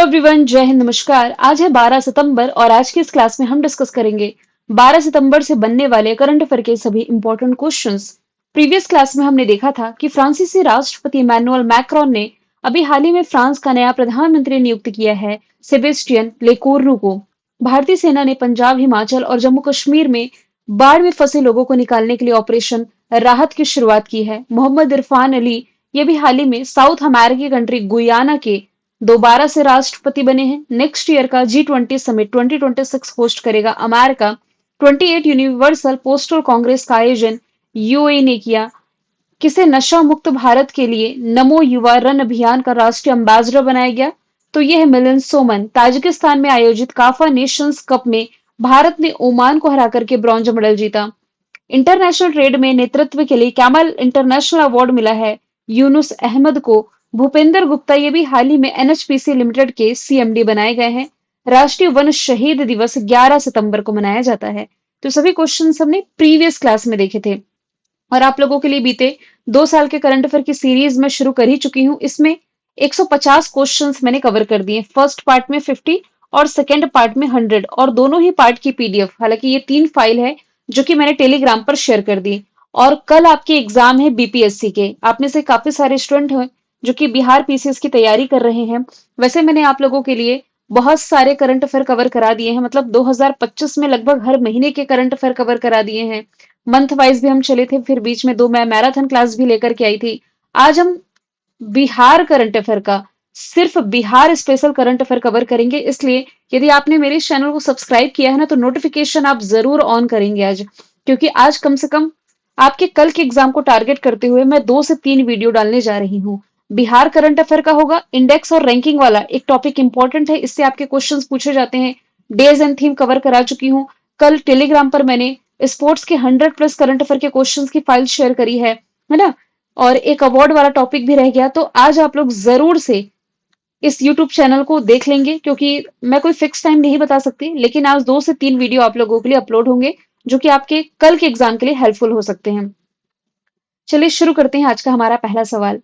Everyone, जय हिंद, नमस्कार। आज है 12 सितंबर और आज की इस क्लास में हम डिस्कस करेंगे 12 सितंबर से बनने वाले करंट अफेयर के सभी इंपॉर्टेंट क्वेश्चंस। प्रीवियस क्लास में हमने देखा था कि फ्रांसीसी राष्ट्रपति इमैनुअल मैक्रोन ने अभी हाल ही में फ्रांस का नया प्रधानमंत्री नियुक्त किया है, सेबेस्टियन लेकोर्नु को। भारतीय सेना ने पंजाब, हिमाचल और जम्मू कश्मीर में बाढ़ में फंसे लोगों को निकालने के लिए ऑपरेशन राहत की शुरुआत की है। मोहम्मद इरफान अली ये भी हाल ही में साउथ अमेरिकी कंट्री गुयाना के दोबारा से राष्ट्रपति बने हैं। नेक्स्ट ईयर का G20 समिट 2026 होस्ट करेगा अमेरिका। 28 यूनिवर्सल पोस्टल कांग्रेस का आयोजन यूएई ने किया। किसे नशा मुक्त भारत के लिए नमो युवा रन अभियान का राष्ट्रीय एम्बेसडर बनाया गया? तो यह है मिलिंद सोमन। ताजिकिस्तान में आयोजित काफा नेशंस कप में भारत ने ओमान को हरा करके ब्रॉन्ज मेडल जीता। इंटरनेशनल ट्रेड में नेतृत्व के लिए कैमल इंटरनेशनल अवार्ड मिला है यूनुस अहमद को। भूपेंद्र गुप्ता ये भी हाल ही में एनएचपीसी लिमिटेड के सीएमडी बनाए गए हैं। राष्ट्रीय वन शहीद दिवस 11 सितंबर को मनाया जाता है। तो सभी क्वेश्चन हमने प्रीवियस क्लास में देखे थे और आप लोगों के लिए बीते 2 साल के करंट अफेयर की सीरीज में शुरू कर ही चुकी हूँ। इसमें 150 क्वेश्चंस मैंने कवर कर दिए। फर्स्ट पार्ट में 50 और सेकेंड पार्ट में 100 और दोनों ही पार्ट की पीडीएफ, हालांकि ये 3 फाइल है जो कि मैंने टेलीग्राम पर शेयर कर दी। और कल आपके एग्जाम है बीपीएससी के। आप में से काफी सारे स्टूडेंट हैं जो कि बिहार पीसीएस की तैयारी कर रहे हैं। वैसे मैंने आप लोगों के लिए बहुत सारे करंट अफेयर कवर करा दिए हैं, मतलब 2025 में लगभग हर महीने के करंट अफेयर कवर करा दिए हैं। मंथ वाइज भी हम चले थे, फिर बीच में 2 मैं मैराथन क्लास भी लेकर के आई थी। आज हम बिहार करंट अफेयर का, सिर्फ Bihar special current affair cover करेंगे। इसलिए यदि आपने मेरे इस चैनल को सब्सक्राइब किया है ना, तो नोटिफिकेशन आप जरूर ऑन करेंगे आज, क्योंकि आज कम से कम आपके कल के एग्जाम को टारगेट करते हुए मैं 2 से 3 वीडियो डालने जा रही हूँ। बिहार करंट अफेयर का होगा इंडेक्स और रैंकिंग वाला एक टॉपिक इंपॉर्टेंट है, इससे आपके क्वेश्चंस पूछे जाते हैं। डेज एंड थीम कवर करा चुकी हूँ। कल टेलीग्राम पर मैंने स्पोर्ट्स के 100+ करंट अफेयर के क्वेश्चंस की फाइल शेयर करी है ना। और एक अवार्ड वाला टॉपिक भी रह गया, तो आज आप लोग जरूर से इस यूट्यूब चैनल को देख लेंगे, क्योंकि मैं कोई फिक्स टाइम नहीं बता सकती, लेकिन आज 2 से 3 वीडियो आप लोगों के लिए अपलोड होंगे जो कि आपके कल के एग्जाम के लिए हेल्पफुल हो सकते हैं। चलिए शुरू करते हैं आज का हमारा पहला सवाल।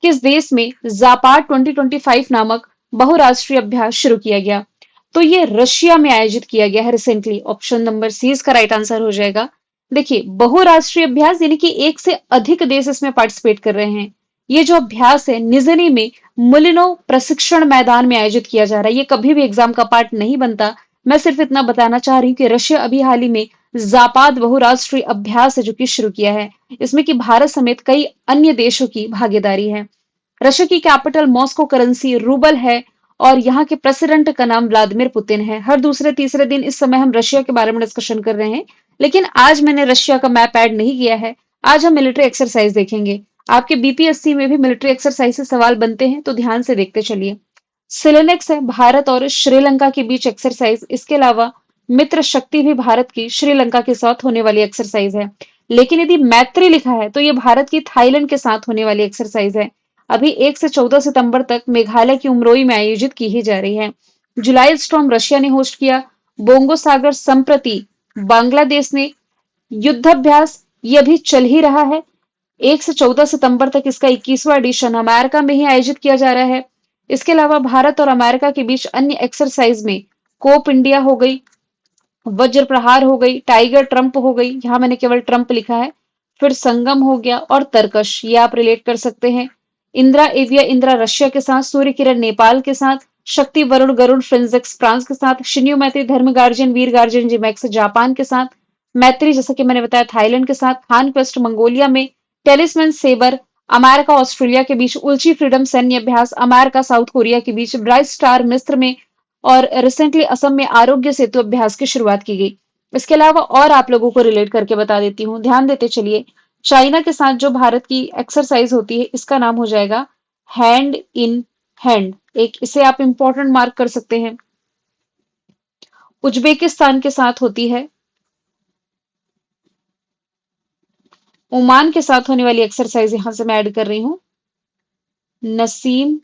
किस देश में जापाड 2025 नामक बहुराष्ट्रीय अभ्यास शुरू किया गया? तो ये रशिया में आयोजित किया गया है रिसेंटली। ऑप्शन नंबर सी इसका राइट आंसर हो जाएगा। देखिए, बहुराष्ट्रीय अभ्यास यानी कि एक से अधिक देश इसमें पार्टिसिपेट कर रहे हैं। ये जो अभ्यास है निजनी में मुलिनो प्रशिक्षण मैदान में आयोजित किया जा रहा है। ये कभी भी एग्जाम का पार्ट नहीं बनता। मैं सिर्फ इतना बताना चाह रही हूँ कि रशिया अभी हाल ही में जापाद बहुराष्ट्रीय अभ्यास है जो कि शुरू किया है। इसमें कि भारत समेत कई अन्य देशों की भागीदारी है। रशिया की कैपिटल मॉस्को, करेंसी रूबल है और यहाँ के प्रेसिडेंट का नाम व्लादिमीर पुतिन है। हर दूसरे तीसरे दिन इस समय हम रशिया के बारे में डिस्कशन कर रहे हैं, लेकिन आज मैंने रशिया का मैप ऐड नहीं किया है। आज हम मिलिट्री एक्सरसाइज देखेंगे। आपके बीपीएससी में भी मिलिट्री एक्सरसाइज से सवाल बनते हैं, तो ध्यान से देखते चलिए। सिलेनेक्स है भारत और श्रीलंका के बीच एक्सरसाइज। इसके अलावा मित्र शक्ति भी भारत की श्रीलंका के साथ होने वाली एक्सरसाइज है। लेकिन यदि मैत्री लिखा है तो ये भारत की थाईलैंड के साथ होने वाली एक्सरसाइज है। अभी 1 से 14 सितंबर तक मेघालय की उमरोई में आयोजित की ही जा रही है। जुलाई स्टॉर्म रशिया ने होस्ट किया। बोंगो सागर संप्रति बांग्लादेश ने युद्धाभ्यास, ये अभी चल ही रहा है। 1 से 14 सितंबर तक इसका 21वां एडिशन अमेरिका में ही आयोजित किया जा रहा है। इसके अलावा भारत और अमेरिका के बीच अन्य एक्सरसाइज में कोप इंडिया हो गई, वज्र प्रहार हो गई, टाइगर ट्रंप हो गई, यहाँ मैंने केवल ट्रंप लिखा है, फिर संगम हो गया और तरकश, ये आप रिलेट कर सकते हैं। इंदिरा एविया इंदिरा रशिया के साथ, सूर्य किरण नेपाल के साथ, शक्ति वरुण गरुड़ फ्रेंजेक्स फ्रांस के साथ, शिन्यू मैत्री धर्म गार्जियन वीर गार्जियन जिमैक्स जापान के साथ, मैत्री जैसा कि मैंने बताया थाईलैंड के साथ, हान क्वेस्ट मंगोलिया में, टेलिस्मैन सेबर अमेरिका ऑस्ट्रेलिया के बीच, उल्ची फ्रीडम सैन्य अभ्यास अमेरिका साउथ कोरिया के बीच, ब्राइट स्टार मिस्र में और रिसेंटली असम में आरोग्य सेतु अभ्यास की शुरुआत की गई। इसके अलावा और आप लोगों को रिलेट करके बता देती हूँ, ध्यान देते चलिए। चाइना के साथ जो भारत की एक्सरसाइज होती है इसका नाम हो जाएगा हैंड इन हैंड, एक इसे आप इंपॉर्टेंट मार्क कर सकते हैं। उज्बेकिस्तान के साथ होती है, ओमान के साथ होने वाली एक्सरसाइज यहां से मैं ऐड कर रही हूं, नसीम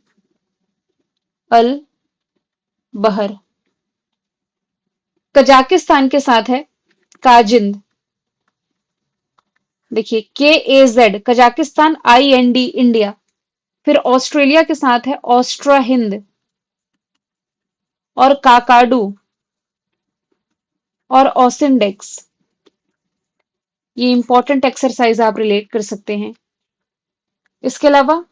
अल बहर। कजाकिस्तान के साथ है काजिंद, देखिए KAZ कजाकिस्तान, IND इंडिया। फिर ऑस्ट्रेलिया के साथ है ऑस्ट्रा हिंद। और काकाडू और ओसिनडेक्स। ये इंपॉर्टेंट एक्सरसाइज आप रिलेट कर सकते हैं। इसके अलावा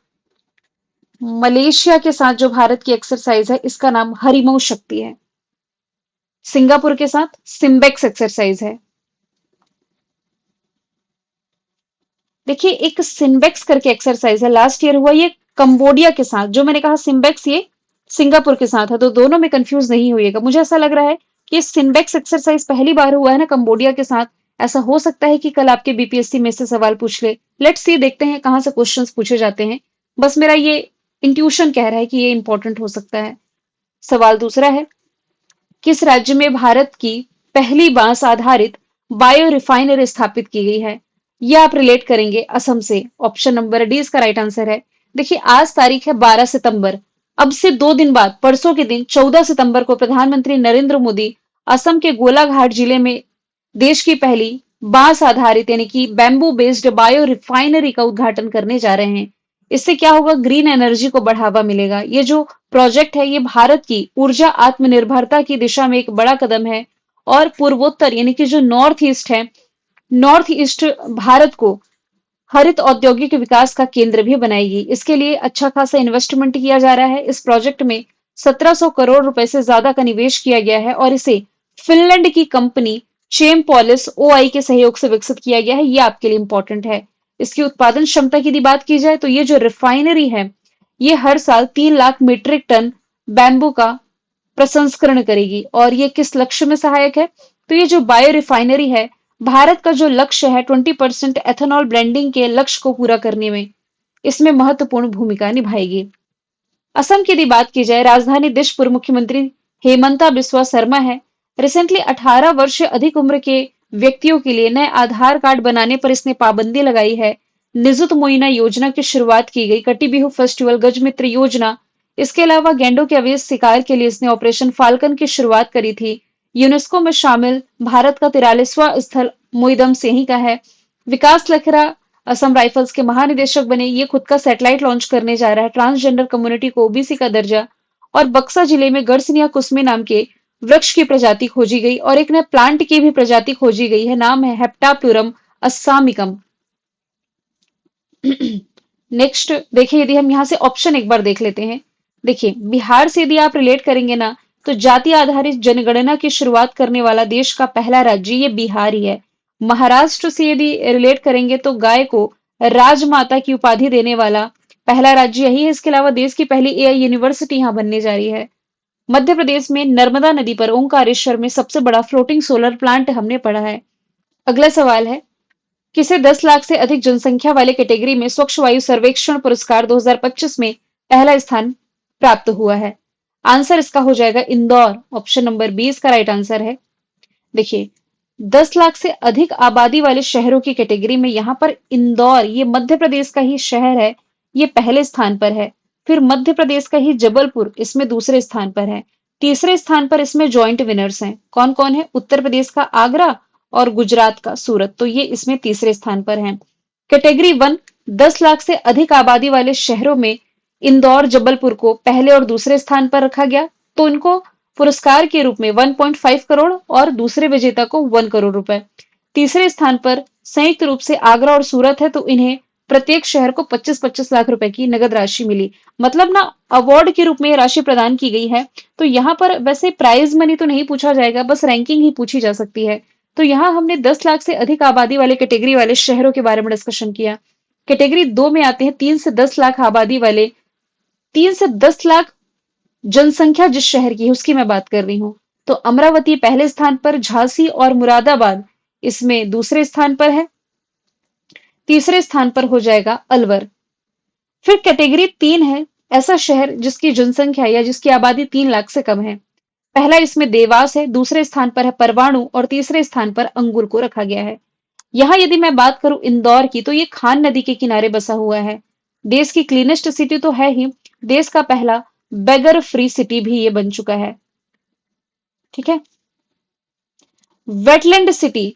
मलेशिया के साथ जो भारत की एक्सरसाइज है इसका नाम हरिमऊ शक्ति है। सिंगापुर के साथ सिम्बेक्स एक्सरसाइज है। देखिए एक सिम्बेक्स करके एक्सरसाइज है, लास्ट ईयर हुआ ये कंबोडिया के साथ। जो मैंने कहा सिम्बेक्स ये सिंगापुर के साथ है, तो दोनों में कंफ्यूज नहीं होइएगा। मुझे ऐसा लग रहा है कि सिम्बेक्स एक्सरसाइज पहली बार हुआ है ना कंबोडिया के साथ। ऐसा हो सकता है कि कल आपके बीपीएससी में से सवाल पूछ ले। लेट्स सी, देखते हैं कहाँ से क्वेश्चंस पूछे जाते हैं। बस मेरा ये इंट्यूशन कह रहा है कि ये इंपॉर्टेंट हो सकता है। सवाल दूसरा है, किस राज्य में भारत की पहली बांस आधारित बायो रिफाइनरी स्थापित की गई है? यह आप रिलेट करेंगे असम से। ऑप्शन नंबर डी इसका राइट आंसर है। देखिए आज तारीख है 12 सितंबर। अब से 2 दिन बाद परसों के दिन 14 सितंबर को प्रधानमंत्री नरेंद्र मोदी असम के गोलाघाट जिले में देश की पहली बांस आधारित यानी कि बैम्बू बेस्ड बायो रिफाइनरी का उद्घाटन करने जा रहे हैं। इससे क्या होगा, ग्रीन एनर्जी को बढ़ावा मिलेगा। ये जो प्रोजेक्ट है ये भारत की ऊर्जा आत्मनिर्भरता की दिशा में एक बड़ा कदम है और पूर्वोत्तर यानी कि जो नॉर्थ ईस्ट है, नॉर्थ ईस्ट भारत को हरित औद्योगिक विकास का केंद्र भी बनाएगी। इसके लिए अच्छा खासा इन्वेस्टमेंट किया जा रहा है। इस प्रोजेक्ट में 1700 करोड़ रुपए से ज्यादा का निवेश किया गया है और इसे फिनलैंड की कंपनी चेम पॉलिस ओआई के सहयोग से विकसित किया गया है। ये आपके लिए इंपॉर्टेंट है। इसकी उत्पादन क्षमता की यदि बात की जाए तो ये जो रिफाइनरी है ये हर साल 3 लाख मीट्रिक टन बैम्बू का प्रसंस्करण करेगी। और ये किस लक्ष्य में सहायक है, तो ये जो बायो रिफाइनरी है भारत का जो लक्ष्य है 20% एथेनॉल ब्लेंडिंग के लक्ष्य को पूरा करने में इसमें महत्वपूर्ण भूमिका निभाएगी। असम की यदि बात की जाए, राजधानी दिशपुर मुख्यमंत्री हेमंता बिस्वा शर्मा है। रिसेंटली 18 वर्ष से अधिक उम्र के व्यक्तियों के लिए नए आधार कार्ड बनाने पर इसने पाबंदी लगाई है। निजुत मोइना योजना की शुरुआत की गई, कटी बिहू फेस्टिवल, गजमित्र योजना। इसके अलावा गैंडों के अवैध शिकार के लिए इसने ऑपरेशन फाल्कन की शुरुआत करी थी। यूनेस्को में शामिल भारत का 43वां स्थल मोईदम सिंह का है। विकास लखरा असम राइफल्स के महानिदेशक बने। ये खुद का सैटेलाइट लॉन्च करने जा रहा है। ट्रांसजेंडर कम्युनिटी को ओबीसी का दर्जा। और बक्सा जिले में गरसनिया कुसमे नाम के वृक्ष की प्रजाति खोजी गई और एक नए प्लांट की भी प्रजाति खोजी गई है। नाम है हेप्टाप्लूरम अस्सामिकम। नेक्स्ट देखिए, यदि हम यहाँ से ऑप्शन एक बार देख लेते हैं। देखिए बिहार से यदि आप रिलेट करेंगे ना तो जाति आधारित जनगणना की शुरुआत करने वाला देश का पहला राज्य ये बिहार ही है। महाराष्ट्र से यदि रिलेट करेंगे तो गाय को राजमाता की उपाधि देने वाला पहला राज्य यही है। इसके अलावा देश की पहली एआई यूनिवर्सिटी यहाँ बनने जा रही है। मध्य प्रदेश में नर्मदा नदी पर ओंकारेश्वर में सबसे बड़ा फ्लोटिंग सोलर प्लांट हमने पढ़ा है। अगला सवाल है, किसे 10 लाख से अधिक जनसंख्या वाले कैटेगरी में स्वच्छ वायु सर्वेक्षण पुरस्कार 2025 में पहला स्थान प्राप्त हुआ है? आंसर इसका हो जाएगा इंदौर। ऑप्शन नंबर 20 का राइट आंसर है। देखिए 10 लाख से अधिक आबादी वाले शहरों की कैटेगरी में यहाँ पर इंदौर, ये मध्य प्रदेश का ही शहर है, ये पहले स्थान पर है। फिर मध्य प्रदेश का ही जबलपुर इसमें दूसरे स्थान पर है। तीसरे स्थान पर इसमें जॉइंट विनर्स हैं। कौन कौन है? उत्तर प्रदेश का आगरा और गुजरात का सूरत, तो ये इसमें तीसरे स्थान पर है। कैटेगरी 1 10 लाख से अधिक आबादी वाले शहरों में इंदौर जबलपुर को पहले और दूसरे स्थान पर रखा गया, तो इनको पुरस्कार के रूप में 1.5 करोड़ और दूसरे विजेता को 1 करोड़ रुपए। तीसरे स्थान पर संयुक्त रूप से आगरा और सूरत है, तो इन्हें प्रत्येक शहर को 25-25 लाख रुपए की नगद राशि मिली। मतलब ना अवार्ड के रूप में ये राशि प्रदान की गई है। तो यहाँ पर वैसे प्राइज मनी तो नहीं पूछा जाएगा, बस रैंकिंग ही पूछी जा सकती है। तो यहाँ हमने 10 लाख से अधिक आबादी वाले कैटेगरी वाले शहरों के बारे में डिस्कशन किया। कैटेगरी 2 में आते हैं 3 से 10 लाख आबादी वाले, 3 से 10 लाख जनसंख्या जिस शहर की है उसकी मैं बात कर रही हूँ। तो अमरावती पहले स्थान पर, झांसी और मुरादाबाद इसमें दूसरे स्थान पर है। तीसरे स्थान पर हो जाएगा अलवर। फिर कैटेगरी 3 है ऐसा शहर जिसकी जनसंख्या या जिसकी आबादी 3 लाख से कम है। पहला इसमें देवास है, दूसरे स्थान पर है परवाणु और तीसरे स्थान पर अंगुर को रखा गया है। यहाँ यदि मैं बात करूं इंदौर की, तो ये खान नदी के किनारे बसा हुआ है। देश की क्लीनेस्ट सिटी तो है ही, देश का पहला बेगर फ्री सिटी भी ये बन चुका है। ठीक है। वेटलैंड सिटी,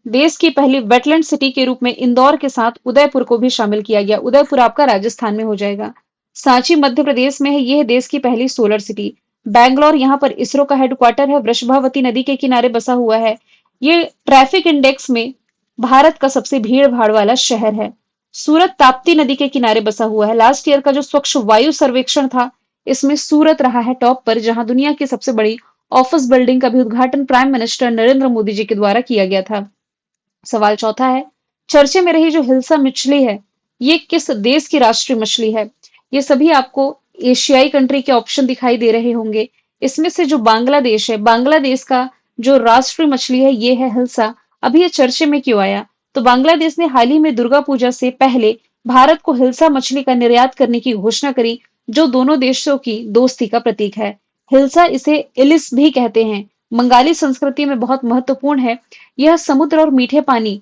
देश की पहली वेटलैंड सिटी के रूप में इंदौर के साथ उदयपुर को भी शामिल किया गया। उदयपुर आपका राजस्थान में हो जाएगा। सांची मध्य प्रदेश में है, यह देश की पहली सोलर सिटी। बैंगलोर यहाँ पर इसरो का हेडक्वार्टर है, वृषभावती नदी के किनारे बसा हुआ है। ये ट्रैफिक इंडेक्स में भारत का सबसे भीड़ भाड़ वाला शहर है। सूरत ताप्ती नदी के किनारे बसा हुआ है। लास्ट ईयर का जो स्वच्छ वायु सर्वेक्षण था, इसमें सूरत रहा है टॉप पर, जहां दुनिया की सबसे बड़ी ऑफिस बिल्डिंग का भी उद्घाटन प्राइम मिनिस्टर नरेंद्र मोदी जी के द्वारा किया गया था। सवाल चौथा है, चर्चे में रही जो हिल्सा मछली है, ये किस देश की राष्ट्रीय मछली है? ये सभी आपको एशियाई कंट्री के ऑप्शन दिखाई दे रहे होंगे। इसमें से जो बांग्लादेश है, बांग्लादेश का जो राष्ट्रीय मछली है ये है हिल्सा। अभी ये चर्चे में क्यों आया? तो बांग्लादेश ने हाल ही में दुर्गा पूजा से पहले भारत को हिल्सा मछली का निर्यात करने की घोषणा करी, जो दोनों देशों की दोस्ती का प्रतीक है। हिल्सा इसे इलिस भी कहते हैं, बंगाली संस्कृति में बहुत महत्वपूर्ण है। यह समुद्र और मीठे पानी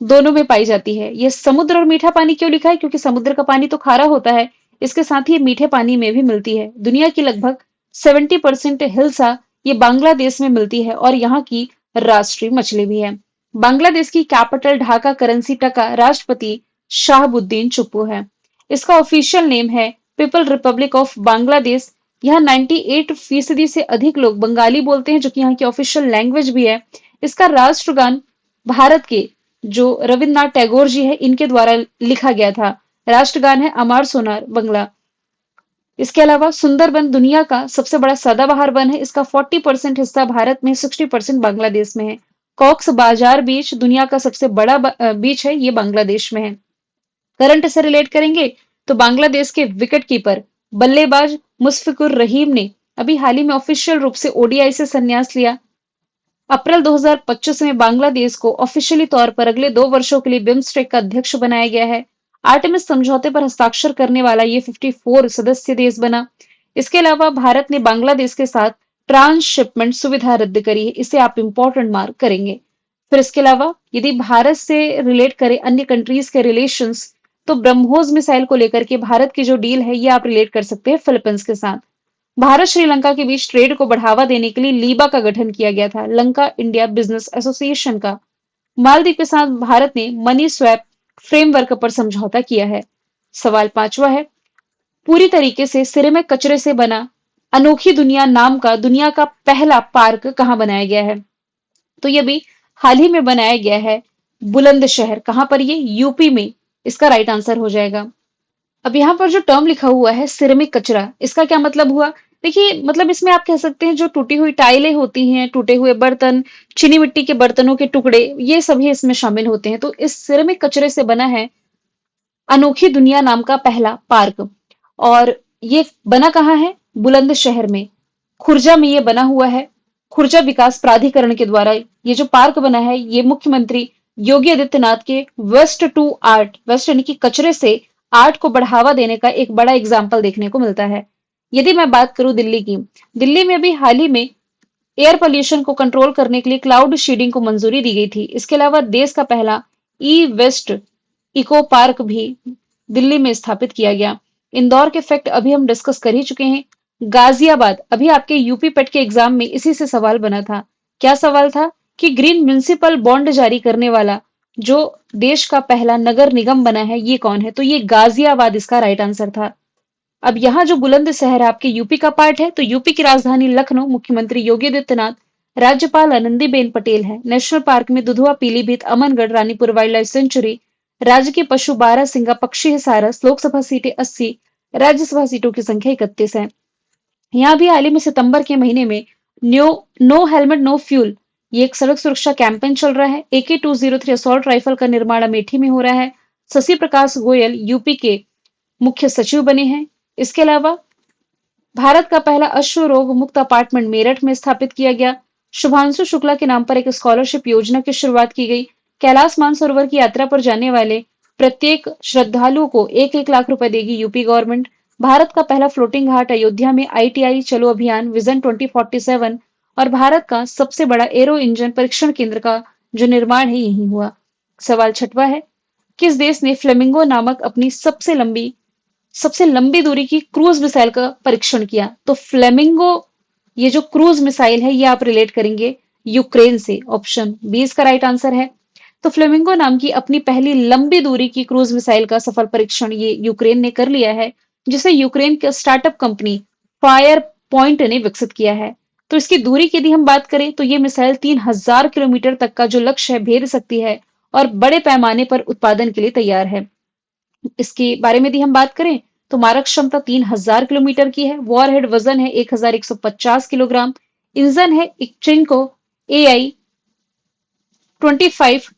दोनों में पाई जाती है। ये समुद्र और मीठा पानी क्यों लिखा है? क्योंकि समुद्र का पानी तो खारा होता है, इसके साथ ही ये मीठे पानी में भी मिलती है। दुनिया की लगभग 70% हिल्सा ये बांग्लादेश में मिलती है और यहाँ की राष्ट्रीय मछली भी है। बांग्लादेश की कैपिटल ढाका, करेंसी टका, राष्ट्रपति शाहबुद्दीन चुप्पू है। इसका ऑफिशियल नेम है पीपल रिपब्लिक ऑफ बांग्लादेश। यहाँ 98% से अधिक लोग बंगाली बोलते हैं, जो कि यहाँ की ऑफिशियल लैंग्वेज भी है। इसका राष्ट्रगान भारत के जो रविन्द्रनाथ टैगोर जी है, इनके द्वारा लिखा गया था। राष्ट्रगान है अमार सोनार बंगला। इसके अलावा सुंदरबन दुनिया का सबसे बड़ा सदाबहार वन है। इसका 40% हिस्सा भारत में, 60% बांग्लादेश में है। कॉक्स बाजार बीच दुनिया का सबसे बड़ा बीच है, ये बांग्लादेश में है। करंट से रिलेट करेंगे तो बांग्लादेश के विकेट कीपर बल्लेबाज मुशफिकुर रहीम ने अभी हाल ही में ऑफिशियल रूप से ओडीआई से संन्यास लिया। अप्रैल 2025 में बांग्लादेश को ऑफिशियली तौर पर अगले 2 वर्षों के लिए बिम्स्टेक का अध्यक्ष बनाया गया है। आर्टेमिस समझौते पर हस्ताक्षर करने वाला ये 54 सदस्य देश बना। इसके अलावा भारत ने बांग्लादेश के साथ ट्रांसशिपमेंट सुविधा रद्द करी है, इसे आप इंपॉर्टेंट मार्क करेंगे। फिर इसके अलावा यदि भारत से रिलेट करें अन्य कंट्रीज के रिलेशंस, तो ब्रह्मोस मिसाइल को लेकर के भारत की जो डील है ये आप रिलेट कर सकते हैं फिलीपींस के साथ। भारत श्रीलंका के बीच ट्रेड को बढ़ावा देने के लिए लीबा का गठन किया गया था, लंका इंडिया बिजनेस एसोसिएशन का। मालदीव के साथ भारत ने मनी स्वैप फ्रेमवर्क पर समझौता किया है। सवाल पांचवा है, पूरी तरीके से सिरे में कचरे से बना अनोखी दुनिया नाम का दुनिया का पहला पार्क कहाँ बनाया गया है? तो ये भी हाल ही में बनाया गया है बुलंदशहर। कहां पर? ये यूपी में। इसका राइट आंसर हो जाएगा। अब यहाँ पर जो टर्म लिखा हुआ है सिरेमिक कचरा, इसका क्या मतलब हुआ? देखिए, मतलब इसमें आप कह सकते हैं जो टूटी हुई टाइलें होती हैं, टूटे हुए बर्तन, चीनी मिट्टी के बर्तनों के टुकड़े, ये सभी इसमें शामिल होते हैं। तो इस सिरेमिक कचरे से बना है अनोखी दुनिया नाम का पहला पार्क। और ये बना कहाँ है? बुलंदशहर में, खुर्जा में ये बना हुआ है। खुर्जा विकास प्राधिकरण के द्वारा ये जो पार्क बना है, ये मुख्यमंत्री योगी आदित्यनाथ के वेस्ट टू आर्ट, वेस्ट यानी कि कचरे से आर्ट को बढ़ावा देने का एक बड़ा एग्जाम्पल देखने को मिलता है। यदि मैं बात करूं दिल्ली की, दिल्ली में भी हाल ही में एयर पोल्यूशन को कंट्रोल करने के लिए क्लाउड शीडिंग को मंजूरी दी गई थी। इसके अलावा देश का पहला ई वेस्ट इको पार्क भी दिल्ली में स्थापित किया गया। इंदौर के फैक्ट अभी हम डिस्कस कर ही चुके हैं। गाजियाबाद, अभी आपके यूपी पेट के एग्जाम में इसी से सवाल बना था। क्या सवाल था? कि ग्रीन म्युनिसिपल बॉन्ड जारी करने वाला जो देश का पहला नगर निगम बना है, ये कौन है? तो ये गाजियाबाद इसका राइट आंसर था। अब यहाँ जो बुलंदशहर है आपके यूपी का पार्ट है, तो यूपी की राजधानी लखनऊ, मुख्यमंत्री योगी आदित्यनाथ, राज्यपाल आनंदीबेन पटेल है। नेशनल पार्क में Dudhwa, Pilibhit, Amangarh, Ranipur wild life sanctuary, राज्य के पशु बारहसिंगा, पक्षी है सारस, लोकसभा सीटें 80, राज्यसभा सीटों की संख्या 31 है। यहाँ भी हाल ही में सितंबर के महीने में नो हेलमेट नो फ्यूल, ये एक सड़क सुरक्षा कैंपेन चल रहा है। AK-203 असॉल्ट राइफल का निर्माण अमेठी में हो रहा है। शशि प्रकाश गोयल यूपी के मुख्य सचिव बने हैं। इसके अलावा भारत का पहला अश्व रोग मुक्त अपार्टमेंट मेरठ में स्थापित किया गया। शुभांशु शुक्ला के नाम पर एक स्कॉलरशिप योजना की शुरुआत की गई। कैलाश मानसरोवर की यात्रा पर जाने वाले प्रत्येक श्रद्धालु को 1-1 लाख रुपए देगी यूपी गवर्नमेंट। भारत का पहला फ्लोटिंग घाट अयोध्या में ITI चलो अभियान विजन 2047 और भारत का सबसे बड़ा एरो इंजन परीक्षण केंद्र का जो निर्माण है यही हुआ। सवाल छठवा है, किस देश ने फ्लेमिंगो नामक अपनी सबसे लंबी दूरी की क्रूज मिसाइल का परीक्षण किया? तो फ्लेमिंगो ये जो क्रूज मिसाइल है ये आप रिलेट करेंगे यूक्रेन से। ऑप्शन बी इसका राइट आंसर है। तो फ्लेमिंगो नाम की अपनी पहली लंबी दूरी की क्रूज मिसाइल का सफल परीक्षण ये यूक्रेन ने कर लिया है, जिसे यूक्रेन के स्टार्टअप कंपनी फायर पॉइंट ने विकसित किया है। तो इसकी दूरी की यदि हम बात करें तो ये मिसाइल 3000 किलोमीटर तक का जो लक्ष्य है भेद सकती है और बड़े पैमाने पर उत्पादन के लिए तैयार है। इसके बारे में यदि हम बात करें तो मारक क्षमता 3000 किलोमीटर की है। वॉरहेड वजन है 1150 किलोग्राम। इंजन है इक्चिंको AI 25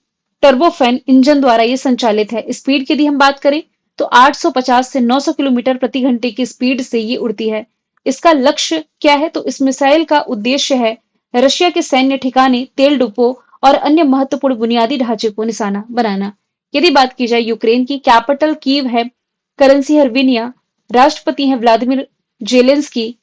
टर्बोफैन इंजन द्वारा ये संचालित है। स्पीड की यदि हम बात करें तो 850 से 900 किलोमीटर प्रति घंटे की स्पीड से ये उड़ती है। इसका लक्ष्य क्या है तो इस मिसाइल का उद्देश्य है रशिया के सैन्य ठिकाने, तेल डिपो और अन्य महत्वपूर्ण बुनियादी ढांचे को निशाना बनाना। यदि बात की जाए यूक्रेन की, कैपिटल कीव है, करेंसी है अर्मेनिया, राष्ट्रपति हैं व्लादिमीर जेलेंस्की,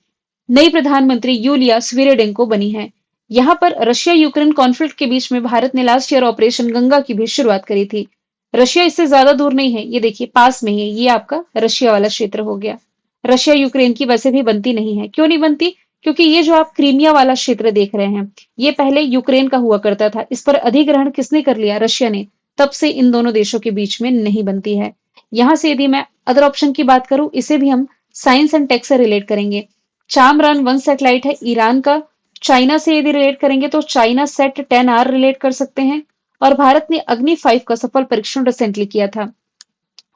नई प्रधानमंत्री यूलिया स्वीरेडेंको बनी है। यहाँ पर रशिया यूक्रेन कॉन्फ्लिक्ट के बीच में भारत ने लास्ट ईयर ऑपरेशन गंगा की भी शुरुआत करी थी। रशिया इससे ज्यादा दूर नहीं है, ये देखिए पास में ही है, ये आपका रशिया वाला क्षेत्र हो गया। रशिया यूक्रेन की वैसे भी बनती नहीं है। क्यों नहीं बनती? क्योंकि ये जो आप क्रीमिया वाला क्षेत्र देख रहे हैं, ये पहले यूक्रेन का हुआ करता था। इस पर अधिग्रहण किसने कर लिया? रशिया ने। तब से इन दोनों देशों के बीच में नहीं बनती है। यहां से यदि मैं अदर ऑप्शन की बात करूं, इसे भी हम साइंस एंड टेक से रिलेट करेंगे। चांद्रयान 1 सैटेलाइट है ईरान का। चाइना से यदि रिलेट करेंगे तो चाइना सेट 10R रिलेट कर सकते हैं। और भारत ने अग्नि 5 का सफल परीक्षण रिसेंटली किया था।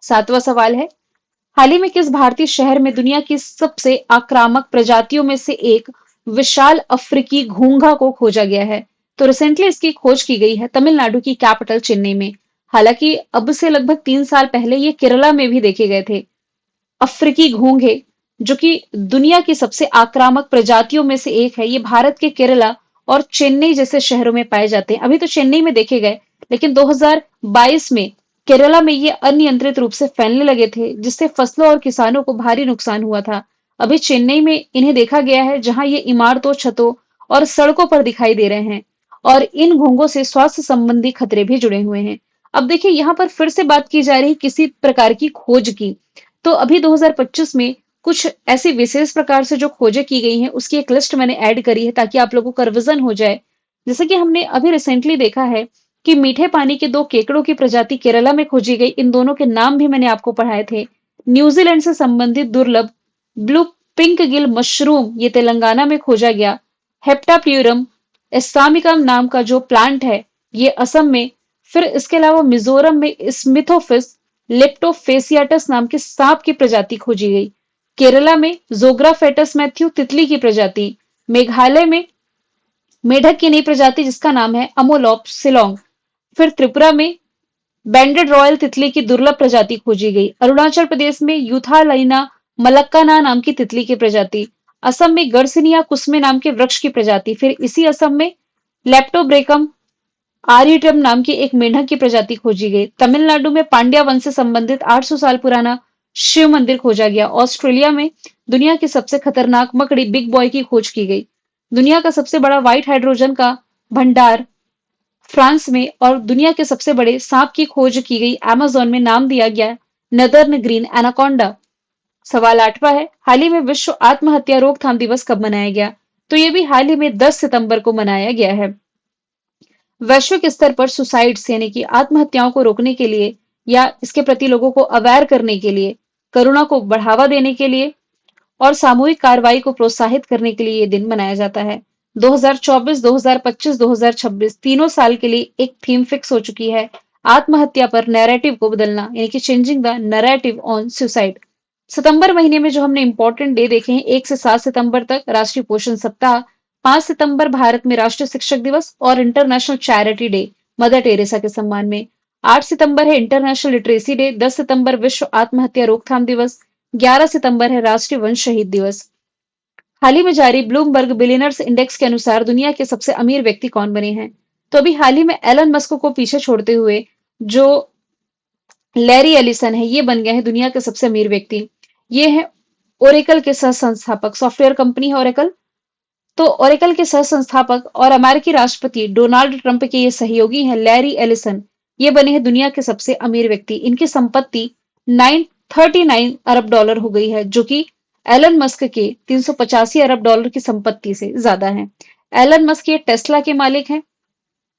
सातवां सवाल है, हाल ही में किस भारतीय शहर में दुनिया की सबसे आक्रामक प्रजातियों में से एक विशाल अफ्रीकी घोंघा को खोजा गया है? तो रिसेंटली इसकी खोज की गई है तमिलनाडु की कैपिटल चेन्नई में। हालांकि अब से लगभग 3 साल पहले ये केरला में भी देखे गए थे। अफ्रीकी घोंघे जो कि दुनिया की सबसे आक्रामक प्रजातियों में से एक है, ये भारत के केरला और चेन्नई जैसे शहरों में पाए जाते हैं। अभी तो चेन्नई में देखे गए, लेकिन 2022 में केरला में ये अनियंत्रित रूप से फैलने लगे थे, जिससे फसलों और किसानों को भारी नुकसान हुआ था। अभी चेन्नई में इन्हें देखा गया है, जहां ये इमारतों, छतों और सड़कों पर दिखाई दे रहे हैं। और इन घोंघों से स्वास्थ्य संबंधी खतरे भी जुड़े हुए हैं। अब देखिए यहाँ पर फिर से बात की जा रही किसी प्रकार की खोज की। तो अभी 2025 में कुछ ऐसी विशेष प्रकार से जो खोजें की गई हैं, उसकी एक लिस्ट मैंने ऐड करी है ताकि आप लोगों का रिवीजन हो जाए। जैसे कि हमने अभी रिसेंटली देखा है कि मीठे पानी के 2 केकड़ों की प्रजाति केरला में खोजी गई। इन दोनों के नाम भी मैंने आपको पढ़ाए थे। न्यूजीलैंड से संबंधित दुर्लभ ब्लू पिंक गिल मशरूम ये तेलंगाना में खोजा गया। हेप्टाप्यूरम एस्सामिकम नाम का जो प्लांट है, ये असम में। फिर इसके अलावा मिजोरम में स्मिथोफिस लेप्टोफेसियाटस नाम के सांप की प्रजाति खोजी गई। केरला में जोग्राफेटस मैथ्यू तितली की प्रजाति। मेघालय में मेढक की नई प्रजाति जिसका नाम है अमोलॉप सिलोंग। फिर त्रिपुरा में बैंडेड रॉयल तितली की दुर्लभ प्रजाति खोजी गई। अरुणाचल प्रदेश में यूथालाइना मलक्काना नाम की तितली की प्रजाति। असम में गर्सिनिया कुस्मे नाम के वृक्ष की प्रजाति। फिर इसी असम में लेप्टोब्रेकम आर्यटम नाम की एक मेंढक की प्रजाति खोजी गई। तमिलनाडु में पांड्या वंश से संबंधित 800 साल पुराना शिव मंदिर खोजा गया। ऑस्ट्रेलिया में दुनिया की सबसे खतरनाक मकड़ी बिग बॉय की खोज की गई। दुनिया का सबसे बड़ा व्हाइट हाइड्रोजन का भंडार फ्रांस में। और दुनिया के सबसे बड़े सांप की खोज की गई अमेज़न में, नाम दिया गया नदर्न ग्रीन एनाकोंडा। सवाल 8वां है, हाल ही में विश्व आत्महत्या रोकथाम दिवस कब मनाया गया? तो ये भी हाल ही में 10 सितंबर को मनाया गया है। वैश्विक स्तर पर सुसाइड्स यानी कि आत्महत्याओं को रोकने के लिए या इसके प्रति लोगों को अवेयर करने के लिए, करुणा को बढ़ावा देने के लिए और सामूहिक कार्रवाई को प्रोत्साहित करने के लिए ये दिन मनाया जाता है। 2024, 2025, 2026 तीनों साल के लिए एक थीम फिक्स हो चुकी है, आत्महत्या पर नैरेटिव को बदलना, यानी कि changing the narrative on suicide. सितंबर महीने में जो हमने इंपॉर्टेंट डे देखे हैं, 1 से 7 सितंबर तक राष्ट्रीय पोषण सप्ताह, 5 सितंबर भारत में राष्ट्रीय शिक्षक दिवस और international charity day mother Teresa के सम्मान में। 8 सितंबर है इंटरनेशनल लिटरेसी डे। 10 सितंबर विश्व आत्महत्या रोकथाम दिवस। 11 सितंबर है राष्ट्रीय वन शहीद दिवस। हाल ही में जारी ब्लूमबर्ग बिलियनर्स इंडेक्स के अनुसार दुनिया के सबसे अमीर व्यक्ति कौन बने हैं? तो अभी हाल ही में एलन मस्क को पीछे छोड़ते हुए जो लैरी एलिसन है, ये बन गए हैं दुनिया के सबसे अमीर व्यक्ति। ये है ओरेकल के सह संस्थापक, सॉफ्टवेयर कंपनी है ओरेकल। तो ओरेकल के सह संस्थापक और अमेरिकी राष्ट्रपति डोनाल्ड ट्रंप के ये सहयोगी हैं लैरी एलिसन। ये बने हैं दुनिया के सबसे अमीर व्यक्ति। इनकी संपत्ति 939 अरब डॉलर हो गई है, जो कि एलन मस्क के 385 अरब डॉलर की संपत्ति से ज्यादा है। एलन मस्क ये टेस्ला के मालिक हैं।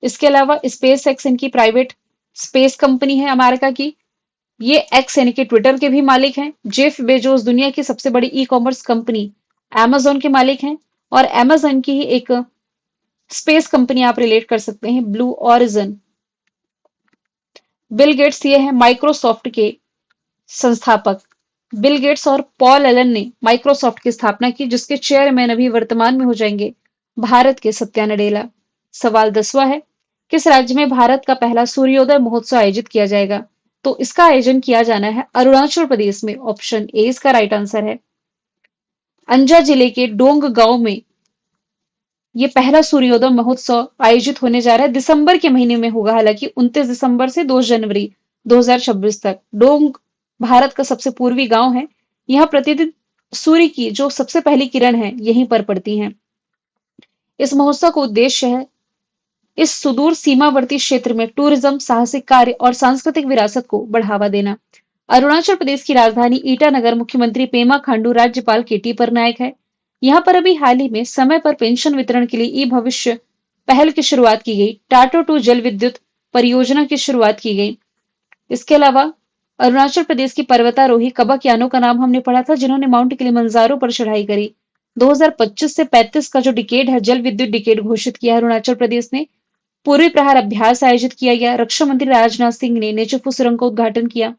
इसके अलावा स्पेस एक्स इनकी प्राइवेट स्पेस कंपनी है अमेरिका की। ये एक्स यानी कि ट्विटर के भी मालिक हैं। जेफ बेजोस दुनिया की सबसे बड़ी ई कॉमर्स कंपनी amazon के मालिक हैं और amazon की ही एक स्पेस कंपनी आप रिलेट कर सकते हैं, ब्लू ऑरिजन। बिल गेट्स ये है माइक्रोसॉफ्ट के संस्थापक। बिल गेट्स और पॉल एलन ने माइक्रोसॉफ्ट की स्थापना की, जिसके चेयरमैन अभी वर्तमान में हो जाएंगे भारत के सत्या नडेला। सवाल 10वां है, किस राज्य में भारत का पहला सूर्योदय महोत्सव आयोजित किया जाएगा? तो इसका आयोजन किया जाना है अरुणाचल प्रदेश में। ऑप्शन ए इसका राइट आंसर है। अंजा जिले के डोंग गांव में ये पहला सूर्योदय महोत्सव आयोजित होने जा रहा है। दिसंबर के महीने में होगा, हालांकि 29 दिसंबर से 2 जनवरी 2026 तक। डोंग भारत का सबसे पूर्वी गांव है। यहाँ प्रतिदिन सूर्य की जो सबसे पहली किरण है यहीं पर पड़ती है। इस महोत्सव का उद्देश्य है इस सुदूर सीमावर्ती क्षेत्र में टूरिज्म, साहसिक कार्य और सांस्कृतिक विरासत को बढ़ावा देना। अरुणाचल प्रदेश की राजधानी ईटानगर, मुख्यमंत्री पेमा खांडू, राज्यपाल केटी परनायक है। यहाँ पर अभी हाल ही में समय पर पेंशन वितरण के लिए ई भविष्य पहल की शुरुआत की गई। टाटो टू जल विद्युत परियोजना की शुरुआत की गई। इसके अलावा अरुणाचल प्रदेश की पर्वतारोही कबक यानो का नाम हमने पढ़ा था, जिन्होंने माउंट किलिमंजारो पर चढ़ाई करी। 2025 से 35 का जो डिकेड है, जल विद्युत डिकेड घोषित किया अरुणाचल प्रदेश ने। पूर्वी प्रहार अभ्यास आयोजित किया गया। रक्षा मंत्री राजनाथ सिंह ने नेचुफू सुरंग का उद्घाटन किया।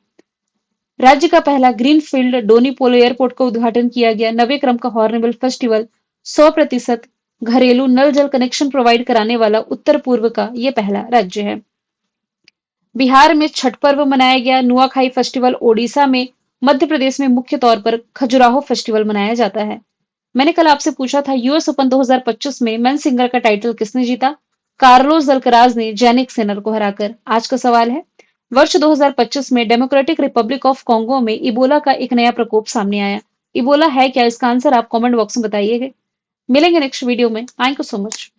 राज्य का पहला ग्रीनफील्ड डोनी पोलो एयरपोर्ट का उद्घाटन किया गया। नवे क्रम का हॉर्नबिल फेस्टिवल 100% घरेलू नल जल कनेक्शन प्रोवाइड कराने वाला उत्तर पूर्व का यह पहला राज्य है। बिहार में छठ पर्व मनाया गया। नुआखाई फेस्टिवल। ओडिशा में, मध्य प्रदेश में मुख्य तौर पर खजुराहो फेस्टिवल मनाया जाता है। मैंने कल आपसे पूछा था यूएस ओपन 2025 में मेन सिंगल का टाइटल किसने जीता? कार्लोस अल्कराज ने जैनिक सिनर को हराकर। आज का सवाल है, वर्ष 2025 में डेमोक्रेटिक रिपब्लिक ऑफ कॉन्गो में इबोला का एक नया प्रकोप सामने आया। इबोला है क्या? इसका आंसर आप कमेंट बॉक्स में बताइएगा। मिलेंगे नेक्स्ट वीडियो में। Thank you so much.